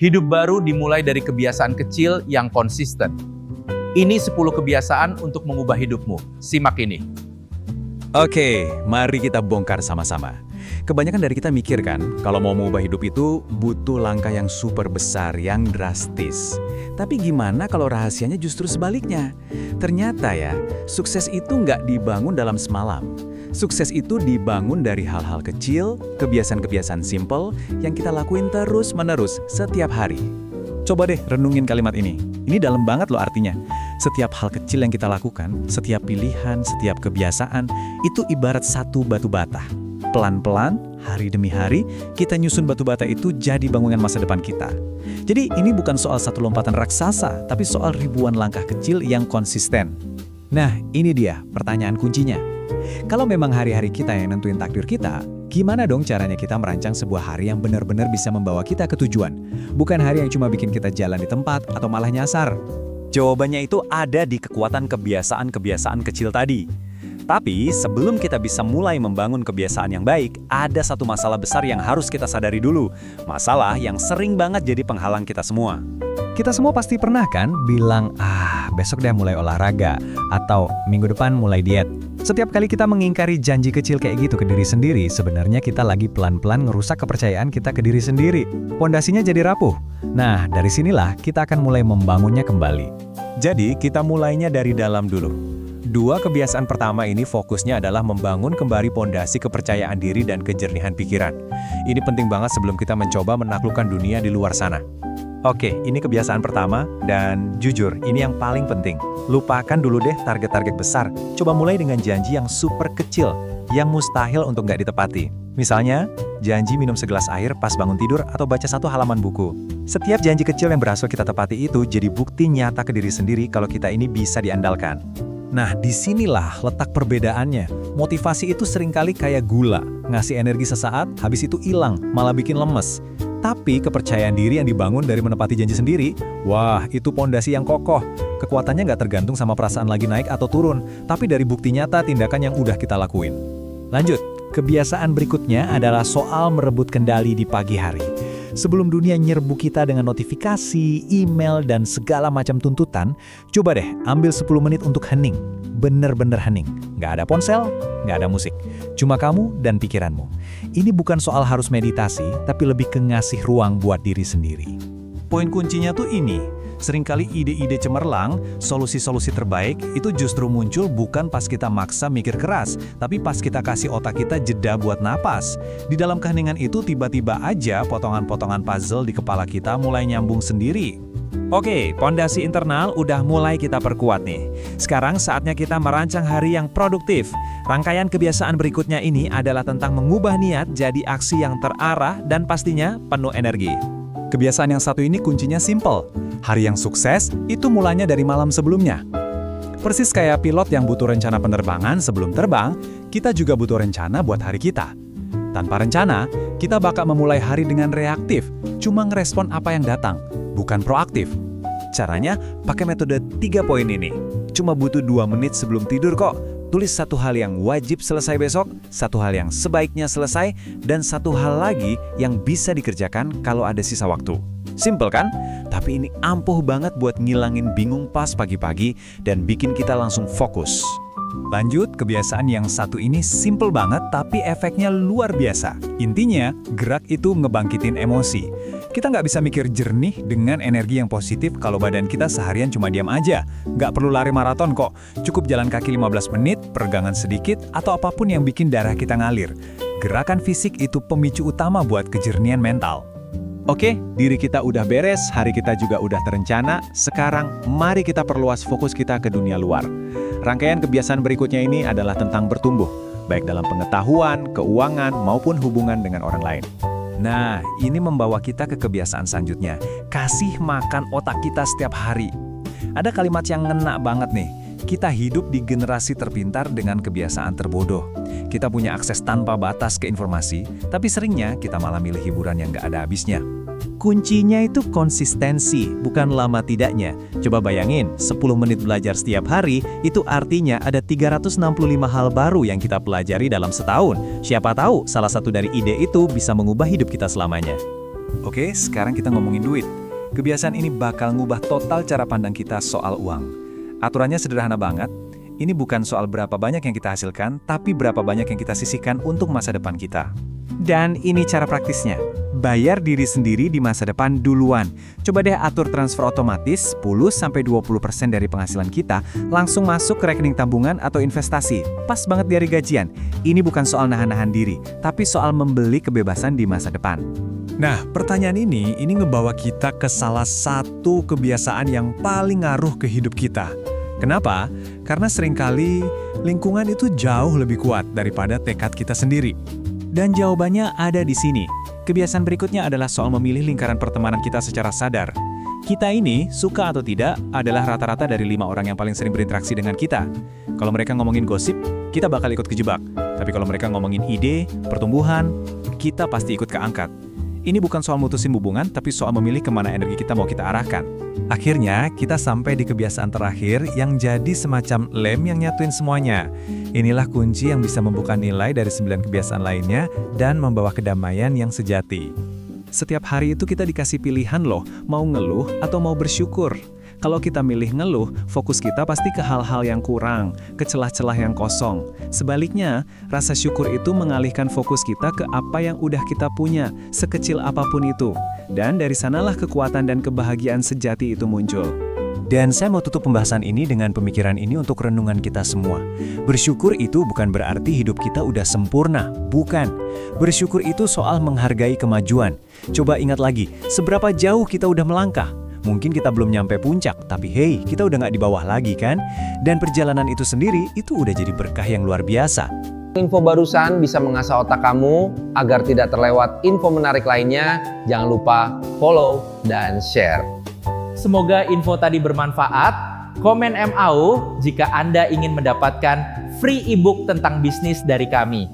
Hidup baru dimulai dari kebiasaan kecil yang konsisten. Ini 10 kebiasaan untuk mengubah hidupmu. Simak ini. Oke, mari kita bongkar sama-sama. Kebanyakan dari kita mikir kan, kalau mau mengubah hidup itu butuh langkah yang super besar, yang drastis. Tapi gimana kalau rahasianya justru sebaliknya? Ternyata ya, sukses itu nggak dibangun dalam semalam. Sukses itu dibangun dari hal-hal kecil, kebiasaan-kebiasaan simple yang kita lakuin terus-menerus setiap hari. Coba deh renungin kalimat ini. Ini dalam banget loh artinya. Setiap hal kecil yang kita lakukan, setiap pilihan, setiap kebiasaan, itu ibarat satu batu bata. Pelan-pelan, hari demi hari, kita nyusun batu bata itu jadi bangunan masa depan kita. Jadi ini bukan soal satu lompatan raksasa, tapi soal ribuan langkah kecil yang konsisten. Nah, ini dia pertanyaan kuncinya. Kalau memang hari-hari kita yang nentuin takdir kita, gimana dong caranya kita merancang sebuah hari yang benar-benar bisa membawa kita ke tujuan? Bukan hari yang cuma bikin kita jalan di tempat atau malah nyasar. Jawabannya itu ada di kekuatan kebiasaan-kebiasaan kecil tadi. Tapi sebelum kita bisa mulai membangun kebiasaan yang baik, ada satu masalah besar yang harus kita sadari dulu. Masalah yang sering banget jadi penghalang kita semua. Kita semua pasti pernah kan bilang, besok deh mulai olahraga, atau minggu depan mulai diet. Setiap kali kita mengingkari janji kecil kayak gitu ke diri sendiri, sebenarnya kita lagi pelan-pelan ngerusak kepercayaan kita ke diri sendiri. Pondasinya jadi rapuh. Nah, dari sinilah kita akan mulai membangunnya kembali. Jadi, kita mulainya dari dalam dulu. Dua kebiasaan pertama ini fokusnya adalah membangun kembali pondasi kepercayaan diri dan kejernihan pikiran. Ini penting banget sebelum kita mencoba menaklukkan dunia di luar sana. Oke, ini kebiasaan pertama, dan jujur, ini yang paling penting. Lupakan dulu deh target-target besar. Coba mulai dengan janji yang super kecil, yang mustahil untuk nggak ditepati. Misalnya, janji minum segelas air pas bangun tidur atau baca satu halaman buku. Setiap janji kecil yang berhasil kita tepati itu jadi bukti nyata ke diri sendiri kalau kita ini bisa diandalkan. Nah, disinilah letak perbedaannya. Motivasi itu seringkali kayak gula, ngasih energi sesaat, habis itu hilang, malah bikin lemes. Tapi kepercayaan diri yang dibangun dari menepati janji sendiri, wah, itu pondasi yang kokoh. Kekuatannya nggak tergantung sama perasaan lagi naik atau turun, tapi dari bukti nyata tindakan yang udah kita lakuin. Lanjut, kebiasaan berikutnya adalah soal merebut kendali di pagi hari. Sebelum dunia nyerbu kita dengan notifikasi, email, dan segala macam tuntutan, coba deh ambil 10 menit untuk hening. Bener-bener hening. Nggak ada ponsel, nggak ada musik. Cuma kamu dan pikiranmu. Ini bukan soal harus meditasi, tapi lebih ke ngasih ruang buat diri sendiri. Poin kuncinya tuh ini. Seringkali ide-ide cemerlang, solusi-solusi terbaik itu justru muncul bukan pas kita maksa mikir keras, tapi pas kita kasih otak kita jeda buat napas. Di dalam keheningan itu tiba-tiba aja potongan-potongan puzzle di kepala kita mulai nyambung sendiri. Oke, pondasi internal udah mulai kita perkuat nih. Sekarang saatnya kita merancang hari yang produktif. Rangkaian kebiasaan berikutnya ini adalah tentang mengubah niat jadi aksi yang terarah dan pastinya penuh energi. Kebiasaan yang satu ini kuncinya simple. Hari yang sukses itu mulanya dari malam sebelumnya. Persis kayak pilot yang butuh rencana penerbangan sebelum terbang, kita juga butuh rencana buat hari kita. Tanpa rencana, kita bakal memulai hari dengan reaktif, cuma ngerespon apa yang datang, bukan proaktif. Caranya pakai metode 3 poin ini. Cuma butuh 2 menit sebelum tidur kok. Tulis satu hal yang wajib selesai besok, satu hal yang sebaiknya selesai, dan satu hal lagi yang bisa dikerjakan kalau ada sisa waktu. Simple kan? Tapi ini ampuh banget buat ngilangin bingung pas pagi-pagi dan bikin kita langsung fokus. Lanjut, kebiasaan yang satu ini simple banget tapi efeknya luar biasa. Intinya, gerak itu ngebangkitin emosi. Kita nggak bisa mikir jernih dengan energi yang positif kalau badan kita seharian cuma diam aja. Nggak perlu lari maraton kok, cukup jalan kaki 15 menit, peregangan sedikit, atau apapun yang bikin darah kita ngalir. Gerakan fisik itu pemicu utama buat kejernihan mental. Oke, diri kita udah beres, hari kita juga udah terencana. Sekarang, mari kita perluas fokus kita ke dunia luar. Rangkaian kebiasaan berikutnya ini adalah tentang bertumbuh, baik dalam pengetahuan, keuangan, maupun hubungan dengan orang lain. Nah, ini membawa kita ke kebiasaan selanjutnya. Kasih makan otak kita setiap hari. Ada kalimat yang ngena banget nih. Kita hidup di generasi terpintar dengan kebiasaan terbodoh. Kita punya akses tanpa batas ke informasi, tapi seringnya kita malah milih hiburan yang nggak ada habisnya. Kuncinya itu konsistensi, bukan lama tidaknya. Coba bayangin, 10 menit belajar setiap hari, itu artinya ada 365 hal baru yang kita pelajari dalam setahun. Siapa tahu salah satu dari ide itu bisa mengubah hidup kita selamanya. Oke, sekarang kita ngomongin duit. Kebiasaan ini bakal ngubah total cara pandang kita soal uang. Aturannya sederhana banget. Ini bukan soal berapa banyak yang kita hasilkan, tapi berapa banyak yang kita sisihkan untuk masa depan kita. Dan ini cara praktisnya. Bayar diri sendiri di masa depan duluan. Coba deh atur transfer otomatis 10-20% dari penghasilan kita langsung masuk ke rekening tabungan atau investasi. Pas banget di hari gajian. Ini bukan soal nahan-nahan diri, tapi soal membeli kebebasan di masa depan. Nah, pertanyaan ini ngebawa kita ke salah satu kebiasaan yang paling ngaruh ke hidup kita. Kenapa? Karena seringkali lingkungan itu jauh lebih kuat daripada tekad kita sendiri. Dan jawabannya ada di sini. Kebiasaan berikutnya adalah soal memilih lingkaran pertemanan kita secara sadar. Kita ini, suka atau tidak, adalah rata-rata dari 5 orang yang paling sering berinteraksi dengan kita. Kalau mereka ngomongin gosip, kita bakal ikut kejebak. Tapi kalau mereka ngomongin ide, pertumbuhan, kita pasti ikut keangkat. Ini bukan soal mutusin hubungan, tapi soal memilih kemana energi kita mau kita arahkan. Akhirnya, kita sampai di kebiasaan terakhir yang jadi semacam lem yang nyatuin semuanya. Inilah kunci yang bisa membuka nilai dari 9 kebiasaan lainnya dan membawa kedamaian yang sejati. Setiap hari itu kita dikasih pilihan loh, mau ngeluh atau mau bersyukur. Kalau kita milih ngeluh, fokus kita pasti ke hal-hal yang kurang, ke celah-celah yang kosong. Sebaliknya, rasa syukur itu mengalihkan fokus kita ke apa yang udah kita punya, sekecil apapun itu. Dan dari sanalah kekuatan dan kebahagiaan sejati itu muncul. Dan saya mau tutup pembahasan ini dengan pemikiran ini untuk renungan kita semua. Bersyukur itu bukan berarti hidup kita udah sempurna, bukan. Bersyukur itu soal menghargai kemajuan. Coba ingat lagi, seberapa jauh kita udah melangkah. Mungkin kita belum nyampe puncak, tapi hey, kita udah nggak di bawah lagi kan? Dan perjalanan itu sendiri, itu udah jadi berkah yang luar biasa. Info barusan bisa mengasah otak kamu agar tidak terlewat info menarik lainnya. Jangan lupa follow dan share. Semoga info tadi bermanfaat. Komen MAU jika Anda ingin mendapatkan free ebook tentang bisnis dari kami.